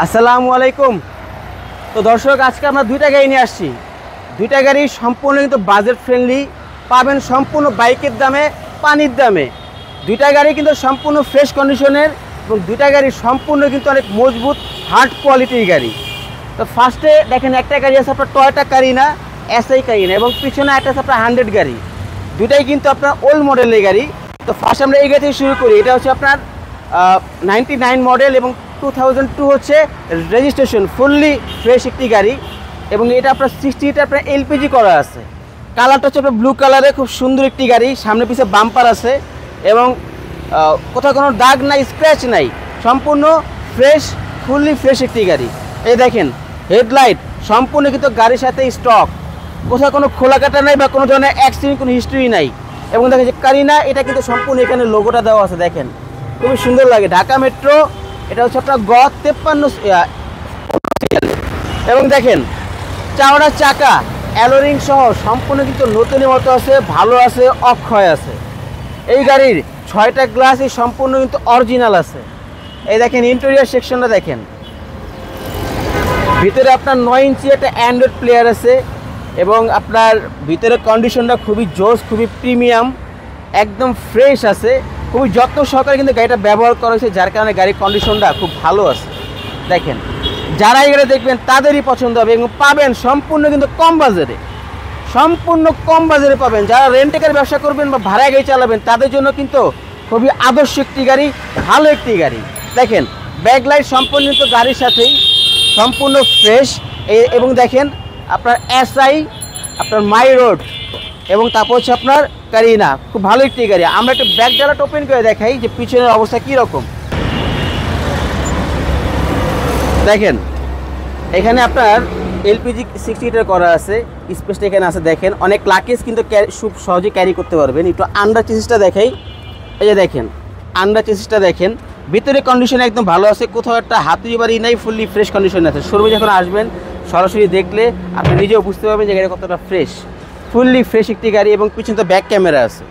আসসালামু আলাইকুম। তো দর্শক, আজকে আমরা দুইটা গাড়ি নিয়ে আসছি। দুইটা গাড়ি সম্পূর্ণ কিন্তু বাজেট ফ্রেন্ডলি, পাবেন সম্পূর্ণ বাইকের দামে, পানির দামে। দুইটা গাড়ি কিন্তু সম্পূর্ণ ফ্রেশ কন্ডিশনের এবং দুইটা গাড়ি সম্পূর্ণ কিন্তু অনেক মজবুত হার্ড কোয়ালিটির গাড়ি। তো ফার্স্টে দেখেন একটা গাড়ি আছে আপনার টয়োটা কারিনা, এসআই কারিনা, এবং পিছনে একটা আছে আপনার 100 গাড়ি। দুইটাই কিন্তু আপনার ওল্ড মডেলের গাড়ি। তো ফার্স্ট আমরা এই গাড়ি থেকে শুরু করি। এটা হচ্ছে আপনার 99 মডেল এবং 2002 হচ্ছে রেজিস্ট্রেশন, ফুললি ফ্রেশ একটি গাড়ি। এবং এটা আপনার 60টা আপনার এলপিজি করা আছে। কালারটা হচ্ছে আপনার ব্লু কালারে, খুব সুন্দর একটি গাড়ি। সামনে পিছে বাম্পার আছে এবং কোথাও কোনো দাগ নাই, স্ক্র্যাচ নাই, সম্পূর্ণ ফ্রেশ, ফুললি ফ্রেশ একটি গাড়ি। এই দেখেন হেডলাইট সম্পূর্ণ কিন্তু গাড়ির সাথে স্টক, কোথাও কোনো খোলা কাটা নাই বা কোনো ধরনের অ্যাক্সিডেন্ট, কোনো হিস্ট্রি নাই। এবং দেখেন যে কারিনা, এটা কিন্তু সম্পূর্ণ এখানে লোগোটা দেওয়া আছে, দেখেন খুবই সুন্দর লাগে। ঢাকা মেট্রো, এটা হচ্ছে আপনার গ 53 এবং দেখেন চাওড়া চাকা, অ্যালোরিং সহ সম্পূর্ণ কিন্তু নতুনের মতো আছে, ভালো আছে, অক্ষয় আছে। এই গাড়ির 6টা গ্লাসই সম্পূর্ণ কিন্তু অরিজিনাল আছে। এই দেখেন ইন্টেরিয়র সেকশনটা দেখেন, ভিতরে আপনার 9 ইঞ্চি একটা অ্যান্ড্রয়েড প্লেয়ার আছে এবং আপনার ভিতরে কন্ডিশনটা খুবই জোস, খুবই প্রিমিয়াম, একদম ফ্রেশ আছে। খুবই যত্ন সহকারে কিন্তু গাড়িটা ব্যবহার করা হয়েছে, যার কারণে গাড়ির কন্ডিশনটা খুব ভালো আছে। দেখেন যারা এই গাড়ি দেখবেন তাদেরই পছন্দ হবে এবং পাবেন সম্পূর্ণ কিন্তু কম বাজারে, সম্পূর্ণ কম বাজারে পাবেন। যারা রেন্টেকার ব্যবসা করবেন বা ভাড়া গাড়ি চালাবেন তাদের জন্য কিন্তু খুবই আদর্শ একটি গাড়ি, ভালো একটি গাড়ি। দেখেন ব্যাকলাইট সম্পূর্ণ কিন্তু গাড়ির সাথেই সম্পূর্ণ ফ্রেশ। এবং দেখেন আপনার এসআই, আপনার মাই রোড, এবং তারপর হচ্ছে আপনার কারিনা, খুব ভালো একটি গাড়ি। আমরা একটু ব্যাক ডালাটা ওপেন করে দেখাই যে পিছনের অবস্থা কীরকম। দেখেন এখানে আপনার এলপিজি 60 করা আছে, স্পেসটা এখানে আছে। দেখেন অনেক লাকেজ কিন্তু খুব সহজে ক্যারি করতে পারবেন। একটু আন্ডার চেসিসটা দেখাই। এই যে দেখেন আন্ডার চেসিসটা দেখেন, ভিতরে কন্ডিশন একদম ভালো আছে, কোথাও একটা হাতুড়ি বাড়ি নাই, ফুললি ফ্রেশ কন্ডিশনে আছে। শোরুমে যখন আসবেন সরাসরি দেখলে আপনি নিজেও বুঝতে পারবেন যে গাড়ি কতটা ফ্রেশ, ফুললি ফ্রেশ একটি গাড়ি। এবং পিছনে তো ব্যাক ক্যামেরা আছে।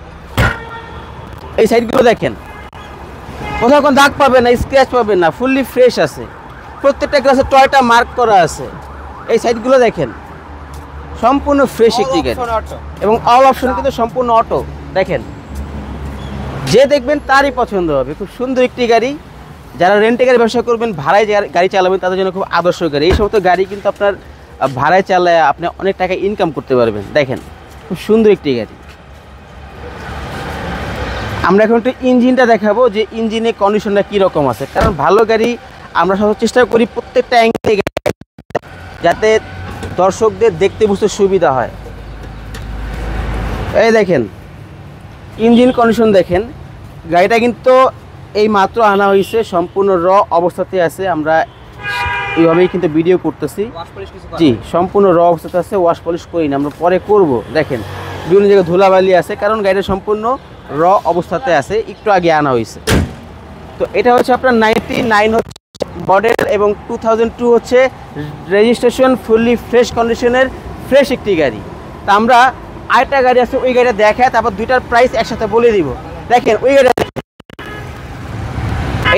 এই সাইডগুলো দেখেন, কোথাও কোনো দাগ পাবেন না, স্ক্র্যাচ পাবেন না, ফুললি ফ্রেশ আছে। প্রত্যেকটা গ্লাসে টয়টা মার্ক করা আছে। এই সাইডগুলো দেখেন সম্পূর্ণ ফ্রেশ একটি গাড়ি এবং অল অপশন কিন্তু সম্পূর্ণ অটো। দেখেন যে দেখবেন তারই পছন্দ হবে, খুব সুন্দর একটি গাড়ি। যারা রেন্টে গাড়ি ব্যবসা করবেন, ভাড়ায় গাড়ি চালাবেন, তাদের জন্য খুব আদর্শ গাড়ি। এই সমস্ত গাড়ি কিন্তু আপনার ভাড়ায় চালায় আপনি অনেক টাকা ইনকাম করতে পারবেন। দেখেন খুব সুন্দর একটি গাড়ি। আমরা এখন একটু ইঞ্জিনটা দেখাবো যে ইঞ্জিনের কন্ডিশনটা কীরকম আছে, কারণ ভালো গাড়ি আমরা সব চেষ্টা করি প্রত্যেকটা অ্যাঙ্গেলে যাতে দর্শকদের দেখতে বুঝতে সুবিধা হয়। এই দেখেন ইঞ্জিন কন্ডিশন দেখেন, গাড়িটা কিন্তু এই মাত্র আনা হয়েছে, সম্পূর্ণ র অবস্থাতে আছে। আমরা এইভাবেই কিন্তু ভিডিও করতেছি। জি, সম্পূর্ণ র অবস্থাতে আছে, ওয়াশ পলিশ করি না, আমরা পরে করব। দেখেন বিভিন্ন জায়গায় ধুলাবালি আছে, কারণ গাড়িটা সম্পূর্ণ র অবস্থাতে আছে, একটু আগে আনা হয়েছে। তো এটা হচ্ছে আপনার 99 হচ্ছে মডেল এবং 2002 হচ্ছে রেজিস্ট্রেশন, ফুললি ফ্রেশ কন্ডিশনের ফ্রেশ একটি গাড়ি। তা আমরা আরেকটা গাড়ি আছে, ওই গাড়িটা দেখায় তারপর দুইটার প্রাইস একসাথে বলে দিব। দেখেন ওই গাড়ি,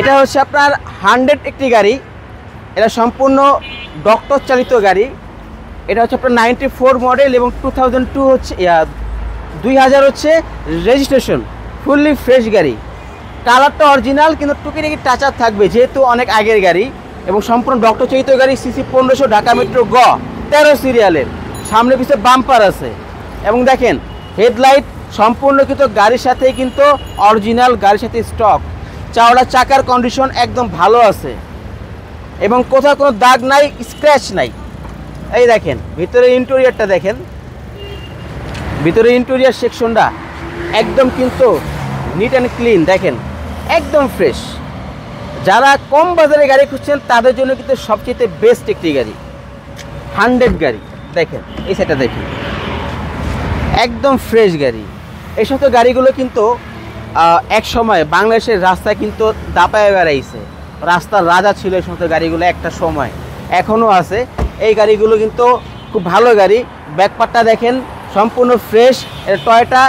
এটা হচ্ছে আপনার 100 একটি গাড়ি। এটা সম্পূর্ণ ডক্টর চালিত গাড়ি। এটা হচ্ছে আপনার 94 মডেল এবং 2002 হচ্ছে 2000 হচ্ছে রেজিস্ট্রেশন, ফুললি ফ্রেশ গাড়ি। কালারটা অরিজিনাল কিন্তু টুকিটাকি টাচ আপ থাকবে, যেহেতু অনেক আগের গাড়ি। এবং সম্পূর্ণ ডক্টর চালিত গাড়ি, সিসি 1500, ঢাকা মেট্রো গ 13 সিরিয়ালের। সামনে পিছনে বাম্পার আছে এবং দেখেন হেডলাইট সম্পূর্ণ কিন্তু গাড়ির সাথে কিন্তু অরিজিনাল, গাড়ির সাথে স্টক। চাওড়া চাকার কন্ডিশন একদম ভালো আছে এবং কোথাও কোনো দাগ নাই, স্ক্র্যাচ নাই। এই দেখেন ভিতরে ইন্টেরিয়রটা দেখেন, ভিতরে ইন্টেরিয়র সেকশনটা একদম কিন্তু নিট অ্যান্ড ক্লিন, দেখেন একদম ফ্রেশ। যারা কম বাজারে গাড়ি খুঁজছেন তাদের জন্য কিন্তু সবচেয়ে বেস্ট একটি গাড়ি, 100 গাড়ি। দেখেন এই সাইডটা দেখেন একদম ফ্রেশ গাড়ি। এই সমস্ত গাড়িগুলো কিন্তু এক সময় বাংলাদেশের রাস্তায় কিন্তু দাপায় বেড়াইছে, রাস্তার রাজা ছিল এই সমস্ত গাড়িগুলো একটা সময়, এখনও আছে। এই গাড়িগুলো কিন্তু খুব ভালো গাড়ি। ব্যাকপার্টটা দেখেন সম্পূর্ণ ফ্রেশ। এটা টয়োটা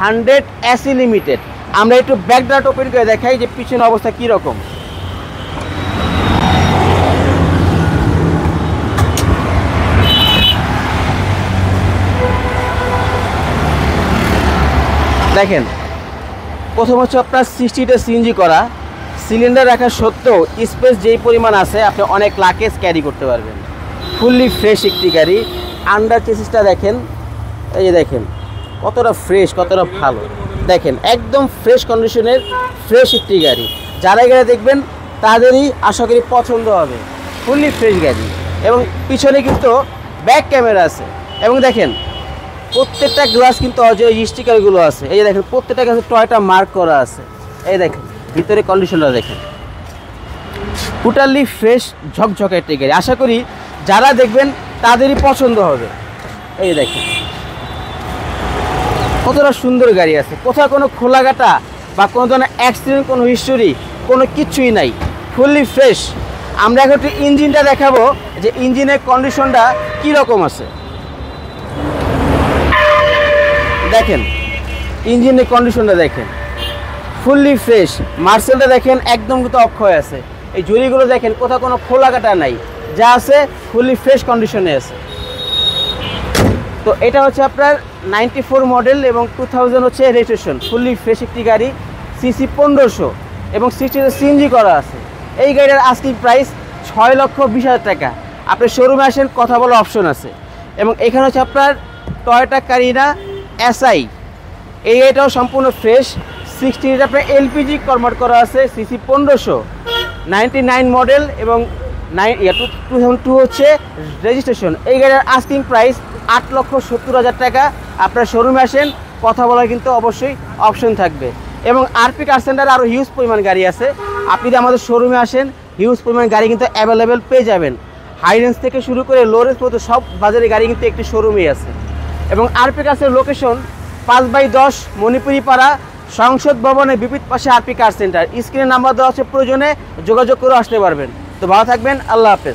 100 এসি লিমিটেড। আমরা একটু ব্যাকড্রাফট ওপেন করে দেখাই যে পিছনের অবস্থা কীরকম। দেখেন প্রথম হচ্ছে আপনার 60টা সিএনজি করা, সিলিন্ডার রাখা সত্ত্বেও স্পেস যেই পরিমাণ আছে আপনি অনেক লাগেজ ক্যারি করতে পারবেন। ফুললি ফ্রেশ একটি গাড়ি। আন্ডার চেসিসটা দেখেন, এই যে দেখেন কতটা ফ্রেশ, কতটা ভালো। দেখেন একদম ফ্রেশ কন্ডিশনের ফ্রেশ একটি গাড়ি। যারা গাড়ি দেখবেন তাদেরই আশা করি পছন্দ হবে। ফুললি ফ্রেশ গাড়ি এবং পিছনে কিন্তু ব্যাক ক্যামেরা আছে। এবং দেখেন প্রত্যেকটা গ্লাস কিন্তু যে স্টিকারগুলো আছে, এই যে দেখেন প্রত্যেকটা কিন্তু টয়টা মার্ক করা আছে। এই দেখেন ভিতরে কন্ডিশনটা দেখেন, টোটালি ফ্রেশ ঝকঝকে একটি গাড়ি। আশা করি যারা দেখবেন তাদেরই পছন্দ হবে। এই দেখেন কতটা সুন্দর গাড়ি আছে, কোথাও কোনো খোলাঘাটা বা কোনো ধরনের অ্যাক্সিডেন্ট, কোনো হিস্টোরি, কোনো কিছুই নাই, ফুললি ফ্রেশ। আমরা এখন একটু ইঞ্জিনটা দেখাবো যে ইঞ্জিনের কন্ডিশনটা কী রকম আছে। দেখেন ইঞ্জিনের কন্ডিশনটা দেখেন, ফুললি ফ্রেশ। মার্সেলটা দেখেন একদম কিন্তু অক্ষয় আছে। এই জুড়িগুলো দেখেন কোথাও কোনো খোলাঘাটা নাই, যা আছে ফুললি ফ্রেশ কন্ডিশনে আছে। তো এটা হচ্ছে আপনার 94 মডেল এবং 2000 হচ্ছে রেজিস্ট্রেশন। ফুললি ফ্রেশ একটি গাড়ি, সিসি 1500 এবং 60 সিএনজি করা আছে। এই গাড়ির আস্কিং প্রাইস 6,20,000 টাকা। আপনি শোরুমে আসেন, কথা বলার অপশন আছে। এবং এখানে হচ্ছে আপনার টয়োটা কারিনা এসআই, এই গাড়িটাও সম্পূর্ণ ফ্রেশ। 60 আপনার এলপিজি কনভার্ট করা আছে, সিসি 1500, 99 মডেল এবং 2002 হচ্ছে রেজিস্ট্রেশন। এই গাড়ির আস্কিং প্রাইস 8,70,000 টাকা। আপনার শোরুমে আসেন, কথা বলার কিন্তু অবশ্যই অপশন থাকবে। এবং আরপি কার সেন্টারে আরও হিউজ পরিমাণ গাড়ি আছে। আপনি যদি আমাদের শোরুমে আসেন, হিউজ পরিমাণ গাড়ি কিন্তু অ্যাভেলেবেল পেয়ে যাবেন। হাই রেঞ্জ থেকে শুরু করে লো রেঞ্জ পর্যন্ত সব বাজারে গাড়ি কিন্তু একটি শোরুমেই আছে। এবং আরপি কার্সের লোকেশন 5/10 মণিপুরি পাড়া, সংসদ ভবনের বিপরীত পাশে আরপি কার সেন্টার। স্ক্রিনে নাম্বার দেওয়া আছে, প্রয়োজনে যোগাযোগ করে আসতে পারবেন। তো ভালো থাকবেন, আল্লাহ হাফেজ।